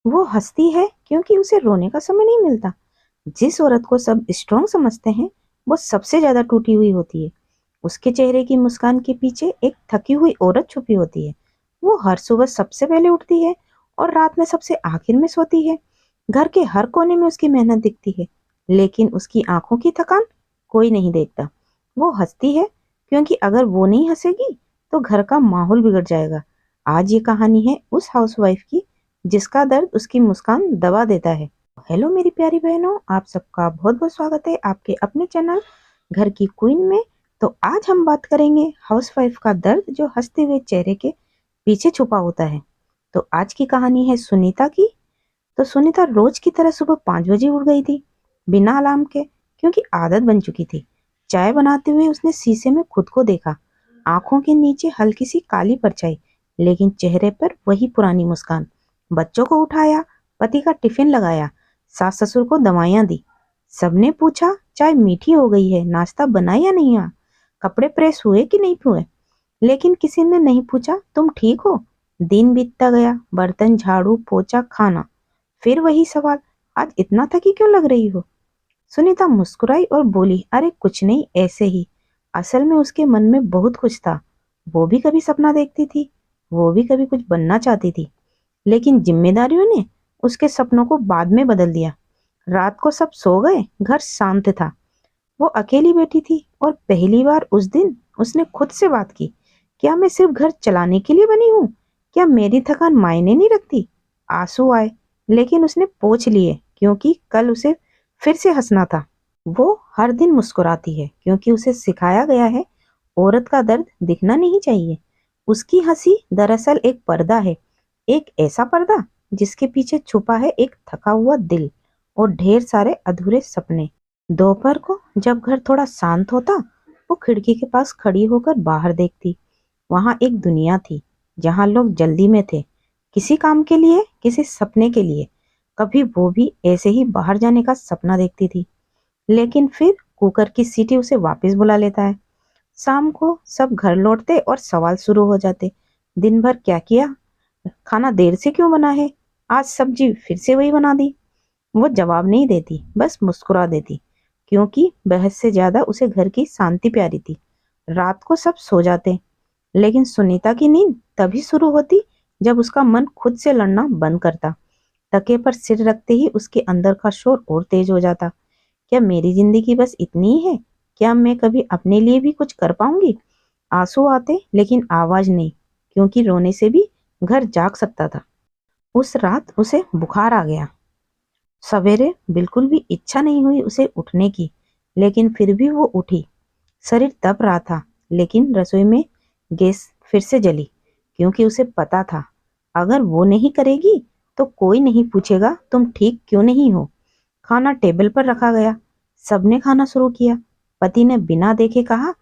वो हंसती है क्योंकि उसे रोने का समय नहीं मिलता। जिस औरत को सब स्ट्रांग समझते हैं, वो सबसे ज्यादा टूटी हुई होती है। उसके चेहरे की मुस्कान के पीछे एक थकी हुई औरत छुपी होती है। वो हर सुबह सबसे पहले उठती है और रात में सबसे आखिर में सोती है। घर के हर कोने में उसकी मेहनत दिखती है, लेकिन उसकी आंखों की थकान कोई नहीं देखता। वो हंसती है क्योंकि अगर वो नहीं हंसेगी तो घर का माहौल बिगड़ जाएगा। आज ये कहानी है उस हाउसवाइफ की जिसका दर्द उसकी मुस्कान दबा देता है। हेलो मेरी प्यारी बहनों, आप सबका बहुत बहुत स्वागत है आपके अपने चैनल घर की क्वीन में। तो आज हम बात करेंगे हाउसवाइफ का दर्द जो हंसते हुए चेहरे के पीछे छुपा होता है। तो आज की कहानी है सुनीता की। तो सुनीता रोज की तरह सुबह 5 बजे उठ गई थी, बिना अलार्म के, क्योंकि आदत बन चुकी थी। चाय बनाते हुए उसने शीशे में खुद को देखा। आंखों के नीचे हल्की सी काली परछाई, लेकिन चेहरे पर वही पुरानी मुस्कान। बच्चों को उठाया, पति का टिफिन लगाया, सास ससुर को दवाइयां दी। सबने पूछा चाय मीठी हो गई है, नाश्ता बना या नहीं, कपड़े प्रेस हुए कि नहीं हुए। लेकिन किसी ने नहीं पूछा तुम ठीक हो। दिन बीतता गया, बर्तन झाड़ू पोछा खाना, फिर वही सवाल, आज इतना थकी क्यों लग रही हो। सुनीता मुस्कुराई और बोली, अरे कुछ नहीं, ऐसे ही। असल में उसके मन में बहुत कुछ था। वो भी कभी सपना देखती थी, वो भी कभी कुछ बनना चाहती थी, लेकिन जिम्मेदारियों ने उसके सपनों को बाद में बदल दिया। रात को सब सो गए, घर शांत था। वो अकेली बैठी थी और पहली बार उस दिन उसने खुद से बात की, क्या मैं सिर्फ घर चलाने के लिए बनी हूँ? क्या मेरी थकान मायने नहीं रखती? आंसू आए, लेकिन उसने पोंछ लिए क्योंकि कल उसे फिर से हंसना था। वो हर दिन मुस्कुराती है क्योंकि उसे सिखाया गया है औरत का दर्द दिखना नहीं चाहिए। उसकी हंसी दरअसल एक पर्दा है, एक ऐसा पर्दा जिसके पीछे छुपा है एक थका हुआ दिल और ढेर सारे अधूरे सपने। दोपहर को जब घर थोड़ा शांत होता, वो खिड़की के पास खड़ी होकर बाहर देखती। वहां एक दुनिया थी जहां लोग जल्दी में थे, किसी काम के लिए, किसी सपने के लिए। कभी वो भी ऐसे ही बाहर जाने का सपना देखती थी, लेकिन फिर कुकर की सीटी उसे वापस बुला लेता है। शाम को सब घर लौटते और सवाल शुरू हो जाते, दिन भर क्या किया, खाना देर से क्यों बना है, आज सब्जी फिर से वही बना दी। वो जवाब नहीं देती, बस मुस्कुरा देती, क्योंकि बहस से ज्यादा उसे घर की शांति प्यारी थी। रात को सब सो जाते, लेकिन सुनीता की नींद तभी शुरू होती जब उसका मन खुद से लड़ना बंद करता। तकिए पर सिर रखते ही उसके अंदर का शोर और तेज हो जाता। क्या मेरी जिंदगी बस इतनी ही है? क्या मैं कभी अपने लिए भी कुछ कर पाऊंगी? आंसू आते, लेकिन आवाज नहीं, क्योंकि रोने से भी घर जाग सकता था। उस रात उसे बुखार आ गया। सवेरे बिल्कुल भी इच्छा नहीं हुई उसे उठने की, लेकिन फिर भी वो उठी। शरीर तप रहा था, लेकिन रसोई में गैस फिर से जली, क्योंकि उसे पता था अगर वो नहीं करेगी तो कोई नहीं पूछेगा तुम ठीक क्यों नहीं हो। खाना टेबल पर रखा गया, सबने खाना शुरू किया। पति ने बिना देखे कहा,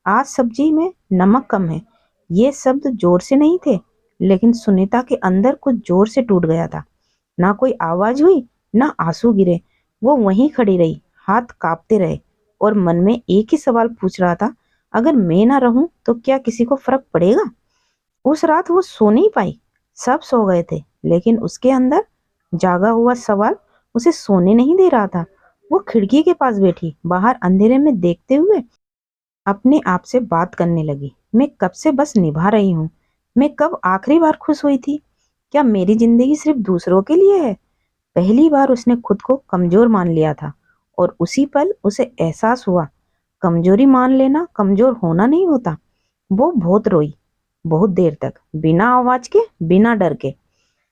आज सब्जी में नमक कम है। ये शब्द जोर से नहीं थे, लेकिन सुनीता के अंदर कुछ जोर से टूट गया था। ना कोई आवाज हुई, ना आंसू गिरे। वो वहीं खड़ी रही, हाथ कांपते रहे, और मन में एक ही सवाल पूछ रहा था, अगर मैं ना रहूं तो क्या किसी को फर्क पड़ेगा? उस रात वो सो नहीं पाई। सब सो गए थे, लेकिन उसके अंदर जागा हुआ सवाल उसे सोने नहीं दे रहा था। वो खिड़की के पास बैठी बाहर अंधेरे में देखते हुए अपने आप से बात करने लगी, मैं कब से बस निभा रही हूँ। मैं कब आखिरी बार खुश हुई थी? क्या मेरी जिंदगी सिर्फ दूसरों के लिए है? पहली बार उसने खुद को कमजोर मान लिया था, और उसी पल उसे एहसास हुआ, कमजोरी मान लेना कमजोर होना नहीं होता। वो बहुत रोई, बहुत देर तक, बिना आवाज के, बिना डर के।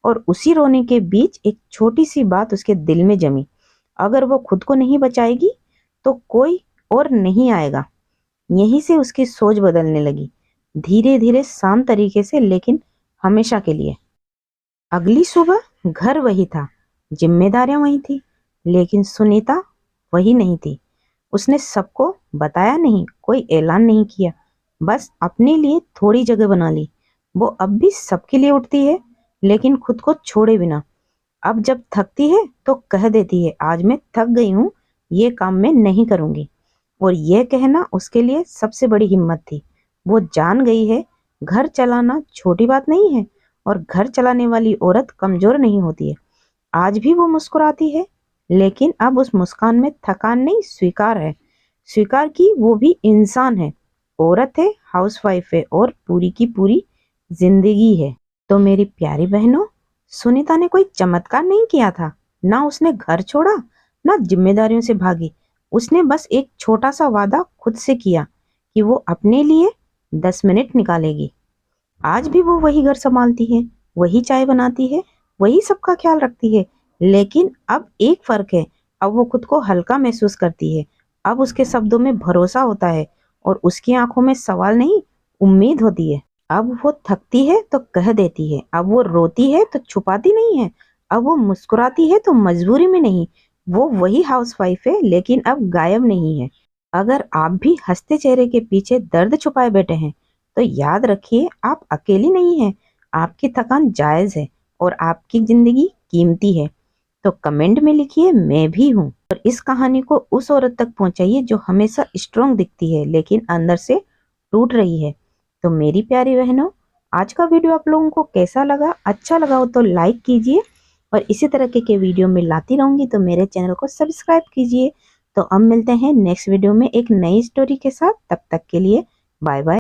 और उसी रोने के बीच एक छोटी सी बात उसके दिल में जमी, अगर वो खुद को नहीं बचाएगी तो कोई और नहीं आएगा। यहीं से उसकी सोच बदलने लगी, धीरे धीरे, शांत तरीके से, लेकिन हमेशा के लिए। अगली सुबह घर वही था, जिम्मेदारियां वही थी, लेकिन सुनीता वही नहीं थी। उसने सबको बताया नहीं, कोई ऐलान नहीं किया, बस अपने लिए थोड़ी जगह बना ली। वो अब भी सबके लिए उठती है, लेकिन खुद को छोड़े बिना। अब जब थकती है तो कह देती है, आज मैं थक गई हूँ, ये काम मैं नहीं करूंगी। और यह कहना उसके लिए सबसे बड़ी हिम्मत थी। वो जान गई है, घर चलाना छोटी बात नहीं है, और घर चलाने वाली औरत कमजोर नहीं होती है। आज भी वो मुस्कुराती है, लेकिन अब उस मुस्कान में थकान नहीं, स्वीकार है। स्वीकार की वो भी इंसान है, औरत है, हाउसवाइफ है और पूरी की पूरी जिंदगी है। तो मेरी प्यारी बहनों, सुनीता ने कोई चमत्कार नहीं किया था। ना उसने घर छोड़ा, ना जिम्मेदारियों से भागी। उसने बस एक छोटा सा वादा खुद से किया कि वो अपने लिए 10 मिनट निकालेगी। आज भी वो वही घर संभालती है, वही चाय बनाती है, वही सबका ख्याल रखती है। लेकिन अब एक फर्क है, अब वो खुद को हल्का महसूस करती है। अब उसके शब्दों में भरोसा होता है और उसकी आंखों में सवाल नहीं, उम्मीद होती है। अब वो थकती है तो कह देती है, अब वो रोती है तो छुपाती नहीं है, अब वो मुस्कुराती है तो मजबूरी में नहीं। वो वही हाउसवाइफ है, लेकिन अब गायब नहीं है। अगर आप भी हंसते चेहरे के पीछे दर्द छुपाए बैठे हैं, तो याद रखिए, आप अकेली नहीं हैं। आपकी थकान जायज़ है और आपकी ज़िंदगी कीमती है। तो कमेंट में लिखिए, मैं भी हूँ। और इस कहानी को उस औरत तक पहुँचाइए जो हमेशा स्ट्रॉन्ग दिखती है लेकिन अंदर से टूट रही है। तो मेरी प्यारी बहनों, आज का वीडियो आप लोगों को कैसा लगा? अच्छा लगा हो तो लाइक कीजिए और इसी तरह के वीडियो में लाती रहूँगी, तो मेरे चैनल को सब्सक्राइब कीजिए। तो अब मिलते हैं नेक्स्ट वीडियो में एक नई स्टोरी के साथ। तब तक के लिए बाय बाय।